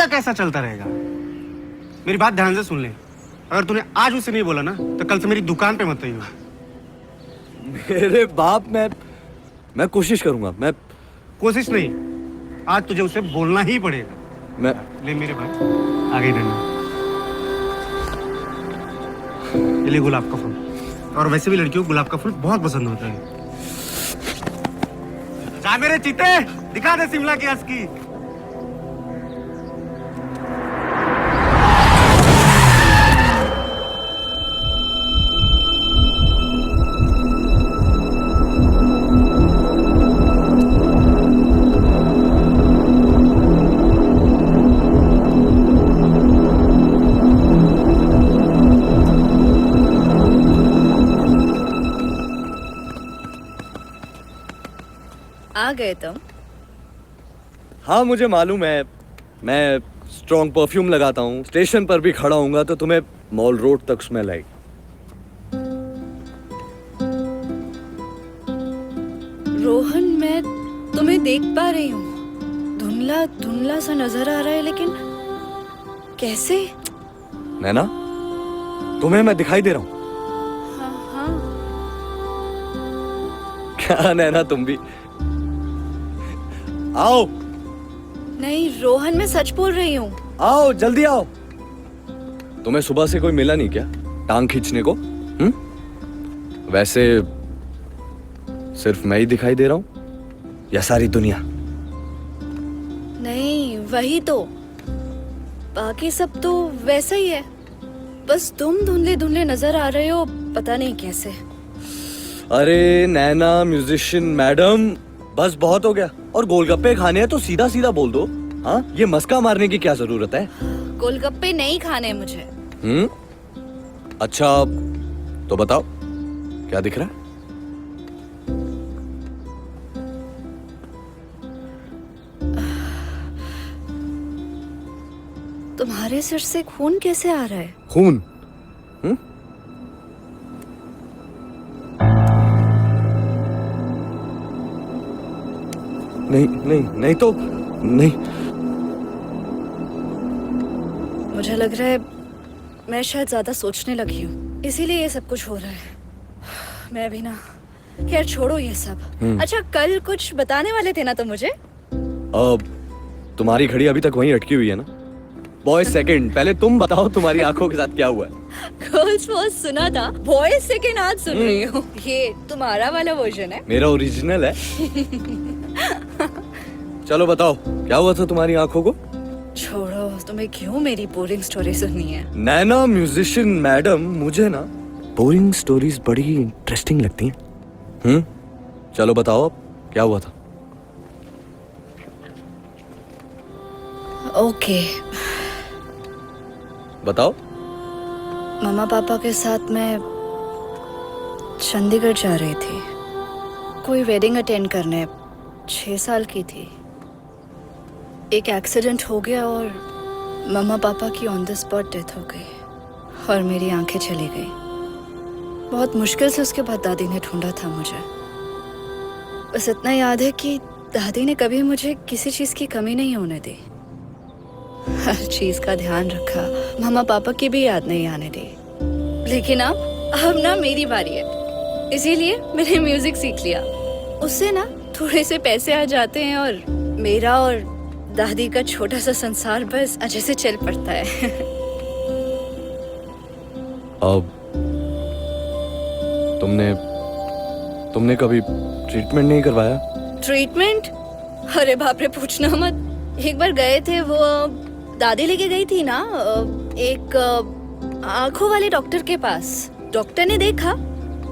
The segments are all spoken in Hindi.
तक ऐसा चलता रहेगा? मेरी बात ध्यान से सुन ले। अगर तूने आज उसे नहीं बोला ना तो कल से मेरी दुकान पे मत आइयो। मेरे बाप, मैं कोशिश करूंगा। मैं कोशिश नहीं, आज तुझे उसे बोलना ही पड़ेगा। मैं ले मेरे भाई, आगे रहना। ये ले गुलाब का फूल। और वैसे भी लड़कियों को गुलाब का फूल बहुत पसंद होता है। जा मेरे चीते, दिखा दे शिमला की असकी। आ गए तुम? हाँ, मुझे मालूम है। मैं स्ट्रॉन्ग परफ्यूम लगाता हूँ। स्टेशन पर भी खड़ा होऊंगा तो तुम्हें मॉल रोड तक स्मेल आएगी। रोहन, मैं तुम्हें देख पा रही हूँ। धुंधला धुंधला सा नजर आ रहा है, लेकिन कैसे? नैना, तुम्हें मैं दिखाई दे रहा हूँ। हाँ हाँ। क्या नैना, तुम भी आओ। नहीं रोहन, मैं सच बोल रही हूँ। आओ, जल्दी आओ। तुम्हें सुबह से कोई मिला नहीं क्या टांग खींचने को? वैसे सिर्फ मैं ही दिखाई दे रहा हूँ या सारी दुनिया? नहीं, वही तो। बाकी सब तो वैसा ही है, बस तुम धुंधले धुंधले नजर आ रहे हो, पता नहीं कैसे। अरे नैना म्यूजिशियन मैडम, बस बहुत हो गया। और गोलगप्पे खाने हैं तो सीधा सीधा बोल दो। हाँ, ये मस्का मारने की क्या जरूरत है? गोलगप्पे नहीं खाने मुझे। अच्छा, तो बताओ क्या दिख रहा है? तुम्हारे सिर से खून कैसे आ रहा है? खून? नहीं नहीं नहीं, तो नहीं। मुझे लग रहा है मैं शायद ज्यादा सोचने लगी हूँ, इसीलिए ये सब कुछ हो रहा है। मैं भी ना, खैर छोड़ो ये सब। अच्छा, कल कुछ बताने वाले थे ना तुम मुझे? तुम्हारी घड़ी अभी तक वहीं अटकी हुई है ना? बॉय सेकंड, पहले तुम बताओ तुम्हारी आंखों के साथ क्या हुआ है? गर्ल्स फर्स्ट सुना था, बॉयज सेकंड आज सुन रही हूँ। ये तुम्हारा वाला वर्जन है? मेरा ओरिजिनल है। चलो बताओ क्या हुआ था तुम्हारी आंखों को? छोड़ो, तुम्हें क्यों मेरी बोरिंग स्टोरी सुननी है? नैना म्यूजिशियन मैडम, मुझे ना बोरिंग स्टोरीज बड़ी इंटरेस्टिंग लगती हैं। चलो बताओ अब क्या हुआ था? ओके, बताओ। मम्मा पापा के साथ मैं चंडीगढ़ जा रही थी, कोई वेडिंग अटेंड करने। 6 साल की थी। एक एक्सीडेंट हो गया और मम्मा पापा की ऑन द स्पॉट डेथ हो गई और मेरी आंखें चली गई। बहुत मुश्किल से उसके बाद दादी ने ढूंढा था मुझे। बस इतना याद है कि दादी ने कभी मुझे किसी चीज़ की कमी नहीं होने दी। हर चीज़ का ध्यान रखा, मम्मा पापा की भी याद नहीं आने दी। लेकिन अब ना मेरी बारी है, इसीलिए मैंने म्यूजिक सीख लिया। उससे ना थोड़े से पैसे आ जाते हैं और मेरा और दादी का छोटा सा संसार बस अच्छे से चल पड़ता है। अब तुमने कभी ट्रीटमेंट नहीं करवाया? ट्रीटमेंट? अरे बाप रे, पूछना मत। एक बार गए थे, वो दादी लेके गई थी ना एक आंखों वाले डॉक्टर के पास। डॉक्टर ने देखा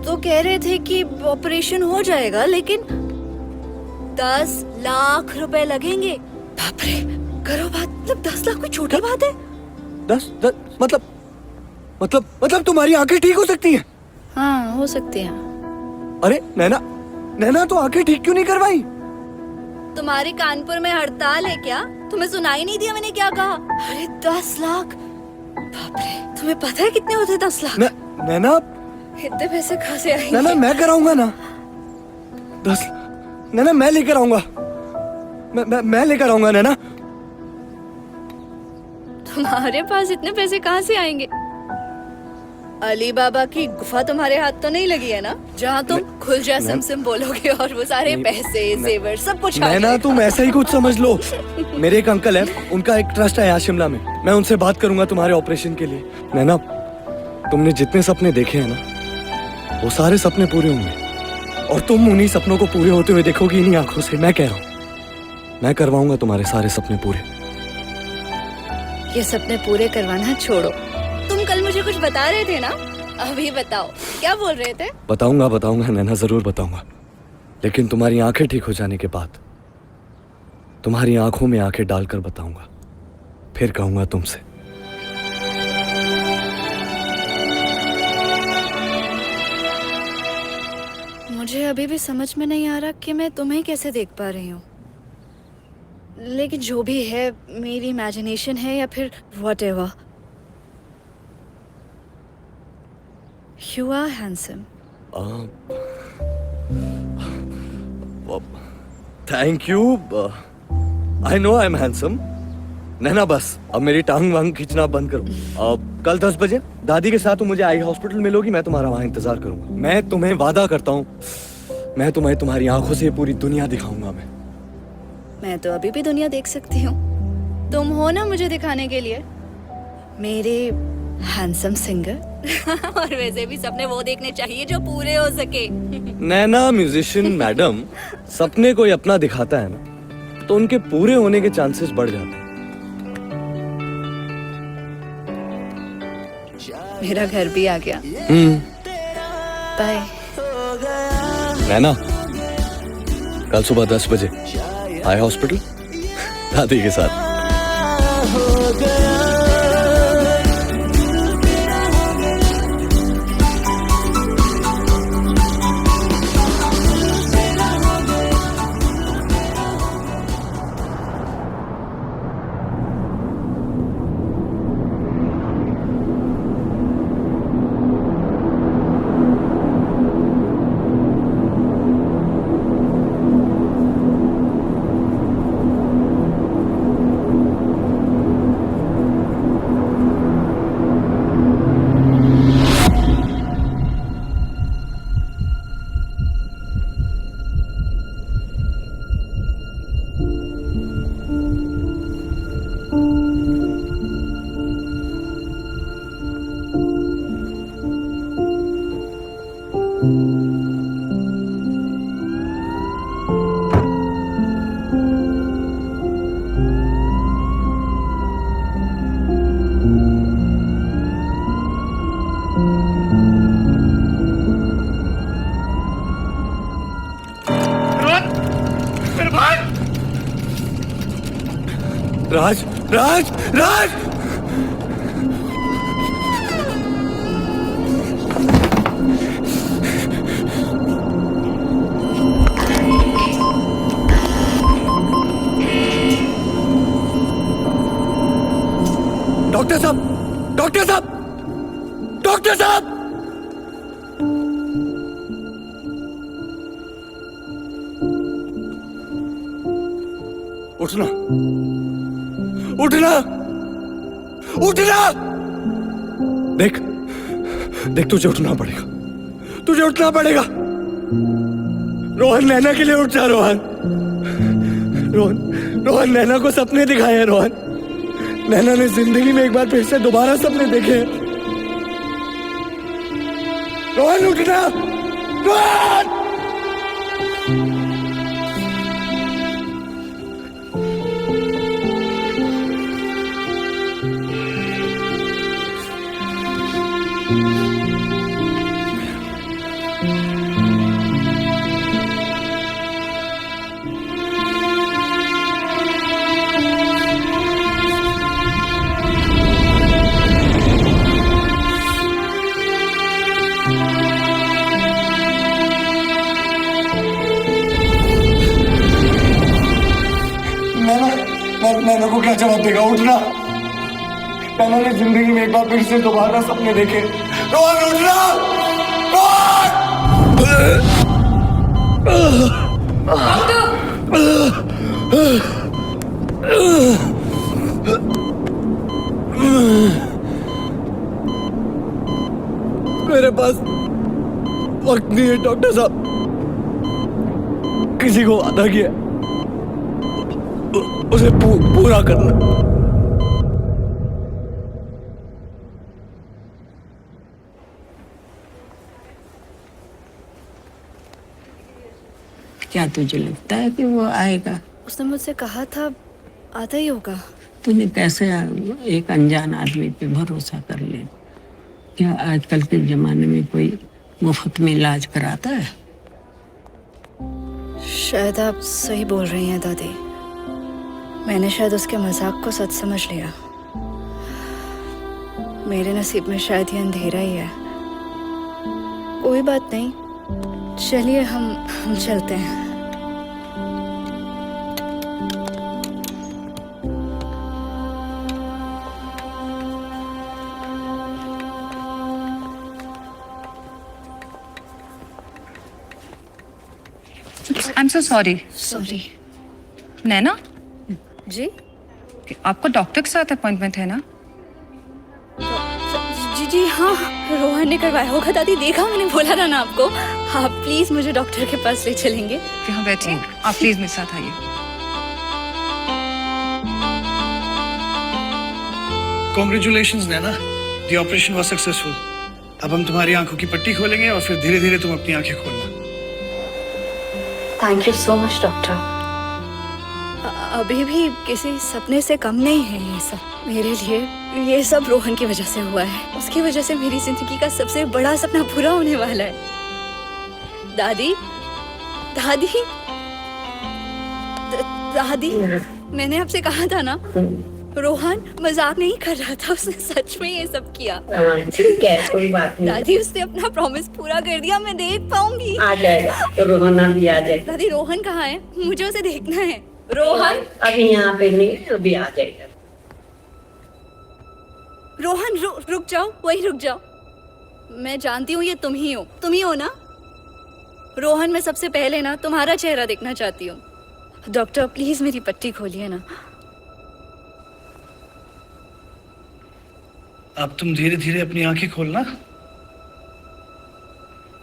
तो कह रहे थे कि ऑपरेशन हो जाएगा, लेकिन 10 लाख रुपए लगेंगे। बाप रे, करो बात। मतलब 10 लाख कोई छोटी बात है? 10 मतलब तुम्हारी आंखें ठीक हो सकती हैं? हाँ, हो सकती हैं। अरे नैना तो आंखें ठीक क्यों नहीं करवाई? तुम्हारे कानपुर में हड़ताल है क्या? तुम्हें सुनाई नहीं दिया मैंने क्या कहा? अरे 10 लाख, बाप रे, तुम्हें पता है कितने होते 10 लाख? नैना, इतने पैसे कहाँ से आएंगे? नैना मैं कराऊंगा ना 10। नैना मैं लेकर आऊंगा, मैं लेकर आऊंगा नैना। तुम्हारे पास इतने पैसे कहाँ से आएंगे? अली बाबा की गुफा तुम्हारे हाथ तो नहीं लगी है ना, जहाँ तुम खुल जा सिम बोलोगे और वो सारे पैसे जेवर सब कुछ आ नैना, जाएगा। तुम ऐसा ही कुछ समझ लो। मेरे एक अंकल है, उनका एक ट्रस्ट है यहाँ शिमला में। मैं उनसे बात करूंगा तुम्हारे ऑपरेशन के लिए। नैना, तुमने जितने सपने देखे हैं ना, वो सारे सपने पूरे होंगे और तुम उन्हीं सपनों को पूरे होते हुए देखोगी इन्हीं आंखों से। मैं कह रहा हूँ, मैं करवाऊंगा तुम्हारे सारे सपने पूरे। ये सपने पूरे करवाना छोड़ो, तुम कल मुझे कुछ बता रहे थे ना, अभी बताओ क्या बोल रहे थे? बताऊंगा नैना, जरूर बताऊंगा, लेकिन तुम्हारी आंखें ठीक हो जाने के बाद तुम्हारी आंखों में आंखें डालकर बताऊंगा, फिर कहूंगा तुमसे। मुझे अभी भी समझ में नहीं आ रहा कि मैं तुम्हें कैसे देख पा रही हूँ, लेकिन जो भी है, मेरी इमेजिनेशन है या फिर whatever, you are handsome. Thank you. I know I am handsome. Naina, बस अब मेरी टांग वांग खींचना बंद करो। कल 10 बजे दादी के साथ तुम मुझे आई हॉस्पिटल मिलोगी, मैं तुम्हारा वहां इंतजार करूंगा। मैं तुम्हें वादा करता हूँ, मैं तुम्हें तुम्हारी आंखों से पूरी दुनिया दिखाऊंगा। मैं तो अभी भी दुनिया देख सकती हूँ, तुम हो ना मुझे दिखाने के लिए मेरे हैंडसम सिंगर। और वैसे भी सपने वो देखने चाहिए जो पूरे हो सके। नैना म्यूजिशियन मैडम, सपने कोई अपना दिखाता है ना, तो उनके पूरे होने के चांसेस बढ़ जाते हैं। मेरा घर भी आ गया। बाय। नैना, कल सुबह 10 बजे आई हॉस्पिटल दादी के साथ। राज, राज, राज! डॉक्टर साहब, डॉक्टर साहब, डॉक्टर साहब! उठना, उठना, उठना! देख, देख, तुझे उठना पड़ेगा, तुझे उठना पड़ेगा। रोहन, नैना के लिए उठ जा। रोहन, रोहन, रोहन, नैना को सपने दिखाए हैं। रोहन, नैना ने जिंदगी में एक बार फिर से दोबारा सपने देखे हैं। रोहन, उठना, रोहन! नैना को क्या जवाब देगा? उठना। नैना ने जिंदगी में एक बार फिर से दोबारा सपने देखे। रोहन, उठना, रोहन! पास वक्त नहीं है डॉक्टर साहब। किसी को वादा किया उसे पूरा करना। क्या तुझे लगता है कि वो आएगा? उसने मुझसे कहा था आता ही होगा। तूने कैसे एक अनजान आदमी पे भरोसा कर ले? क्या आजकल के जमाने में कोई मुफ्त में इलाज कराता है? शायद आप सही बोल रही हैं दादी। मैंने शायद उसके मजाक को सच समझ लिया। मेरे नसीब में शायद ये अंधेरा ही है। कोई बात नहीं, चलिए हम चलते हैं। I'm so sorry. सॉरी। नैना, जी आपको डॉक्टर के साथ अपॉइंटमेंट है ना? जी जी हाँ, रोहन ने करवाया होगा दादी। देखा, मैंने बोला था ना आपको। आप प्लीज मुझे डॉक्टर के पास ले चलेंगे। यहाँ बैठिए, आप प्लीज मेरे साथ आइए। Congratulations Naina, the operation was successful. अब हम तुम्हारी आंखों की पट्टी खोलेंगे और फिर धीरे धीरे तुम अपनी आंखें खोलना। Thank you so much doctor. अभी भी किसी सपने से कम नहीं है ये सब मेरे लिए। ये सब रोहन की वजह से हुआ है। उसकी वजह से मेरी जिंदगी का सबसे बड़ा सपना पूरा होने वाला है। दादी, दादी, दादी, मैंने आपसे कहा था ना, रोहन मजाक नहीं कर रहा था। उसने सच में ये सब किया। ठीक है, कोई बात नहीं। दादी, उसने अपना प्रॉमिस पूरा कर दिया। मैं देख पाऊंगी। आ जाएगा तो रोहन भी आ जाएगा। दादी, रोहन कहाँ है? मुझे उसे देखना है। रोहन, अभी यहाँ पे नहीं, अभी आ जाएगा। रोहन रुक जाओ, वहीं रुक जाओ। मैं जानती हूँ ये तुम ही हो ना? रोहन, मैं सबसे पहले ना तुम्हारा चेहरा देखना चाहती हूँ। डॉक्टर प्लीज मेरी पट्टी खोलिए ना। अब तुम धीरे धीरे अपनी आंखें खोलना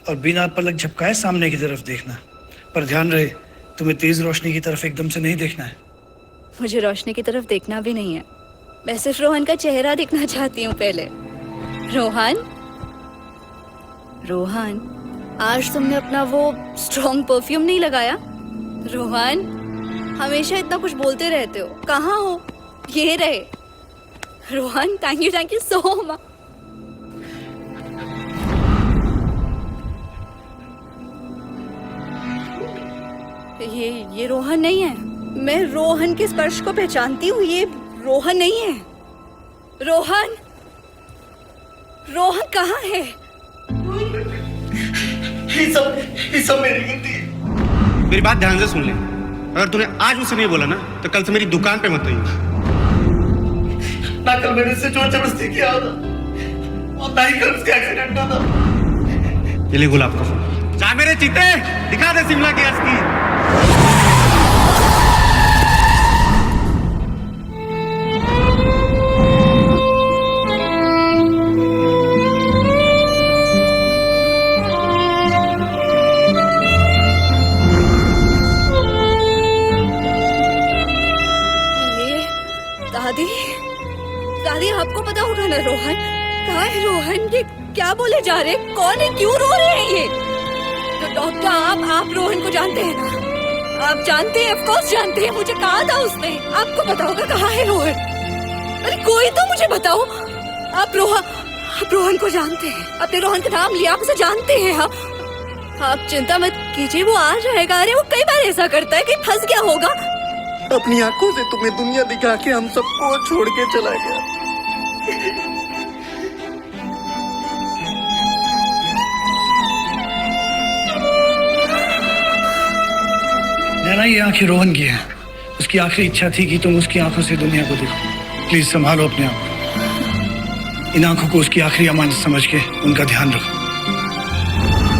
और बिना पलक झपकाए सामने की तरफ देखना। पर ध्यान रहे, तुम्हें तेज रोशनी की तरफ एकदम से नहीं देखना है। मुझे रोशनी की तरफ देखना भी नहीं है। मैं सिर्फ रोहन का चेहरा देखना चाहती हूँ पहले। रोहन, रोहन, आज तुमने अपना वो स्ट्रॉन्ग परफ्यूम नहीं लगाया? रोहन, हमेशा इतना कुछ बोलते रहते हो, कहाँ हो? ये रहे। Rohan, thank you so much. ये रोहन नहीं है। मैं रोहन के स्पर्श को पहचानती हूँ। ये रोहन नहीं है। रोहन, रोहन कहाँ है? ये सब मेरी गलती है। मेरी बात ध्यान से सुन ले। अगर तूने आज मुझसे नहीं बोला ना, तो कल से मेरी दुकान पे मत आइए। ना कल मैंने इससे जोर जबरदस्ती किया होता और ना ही कल उसका एक्सीडेंट होता। ये ले गुलाब का फूल। जा मेरे चीते, दिखा दे शिमला की असली। दादी, दादी, आपको पता होगा ना रोहन कहाँ है? रोहन, ये क्या बोले जा रहे? कौन है? क्यों रो रहे हैं ये? तो डॉक्टर, आप रोहन को जानते हैं ना? आप जानते हैं, ऑफ कोर्स जानते हैं। मुझे कहा था उसने। आपको पता होगा कहाँ है रोहन। अरे कोई तो मुझे बताओ। आप रोहन को जानते हैं। आपने रोहन का नाम लिया, आप उसे जानते हैं। आप चिंता मत कीजिए, वो आ जाएगा। अरे वो कई बार ऐसा करता है, कहीं फंस गया होगा। अपनी आंखों से तुम्हें दुनिया दिखा के हम सबको छोड़ के चला गया। नैना, ये आंखें रोहन की हैं। उसकी आखिरी इच्छा थी कि तुम उसकी आंखों से दुनिया को देखो। प्लीज संभालो अपने आप को। इन आंखों को उसकी आखिरी अमानत समझ के उनका ध्यान रखो।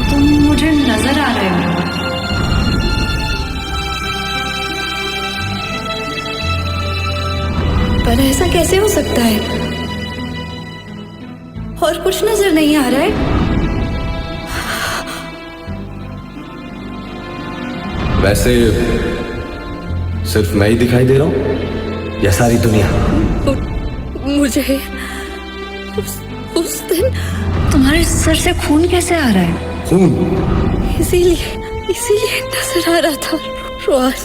तुम मुझे नजर आ रहे हो। पर ऐसा कैसे हो सकता है? और कुछ नजर नहीं आ रहा है। वैसे सिर्फ मैं ही दिखाई दे रहा हूं या सारी दुनिया? मुझे उस दिन तुम्हारे सर से खून कैसे आ रहा है? खून? इसीलिए नजर आ रहा था रोहन।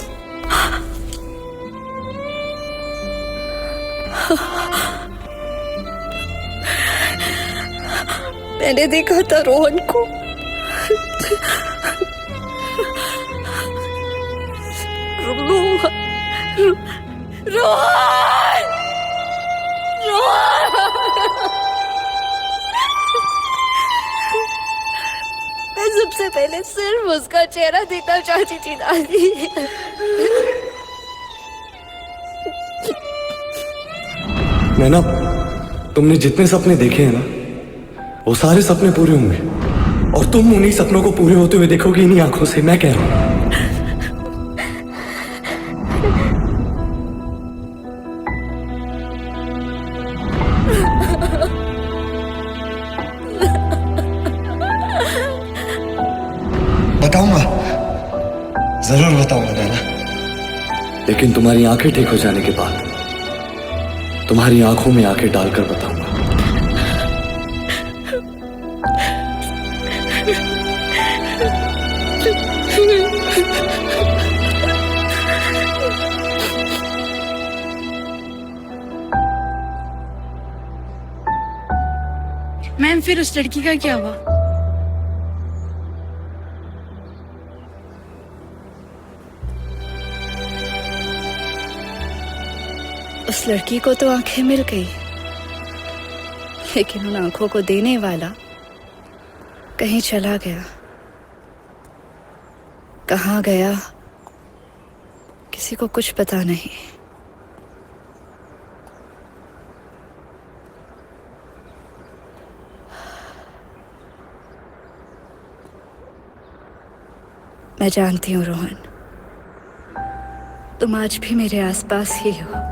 मैंने देखा था रोहन को। रोहन! मैं सबसे पहले सिर्फ उसका चेहरा देखना चाहती थी दादी। नैना, तुमने जितने सपने देखे हैं ना, वो सारे सपने पूरे होंगे और तुम उन्हीं सपनों को पूरे होते हुए देखोगे इन्हीं आंखों से, मैं कह रहा हूं। बताऊंगा, जरूर बताऊंगा नैना। लेकिन तुम्हारी आंखें ठीक हो जाने के बाद तुम्हारी आंखों में आंखें डालकर बताऊंगा। मैम फिर उस लड़की का क्या हुआ? उस लड़की को तो आंखें मिल गई, लेकिन उन आंखों को देने वाला कहीं चला गया। कहाँ गया किसी को कुछ पता नहीं। मैं जानती हूँ रोहन, तुम आज भी मेरे आसपास ही हो।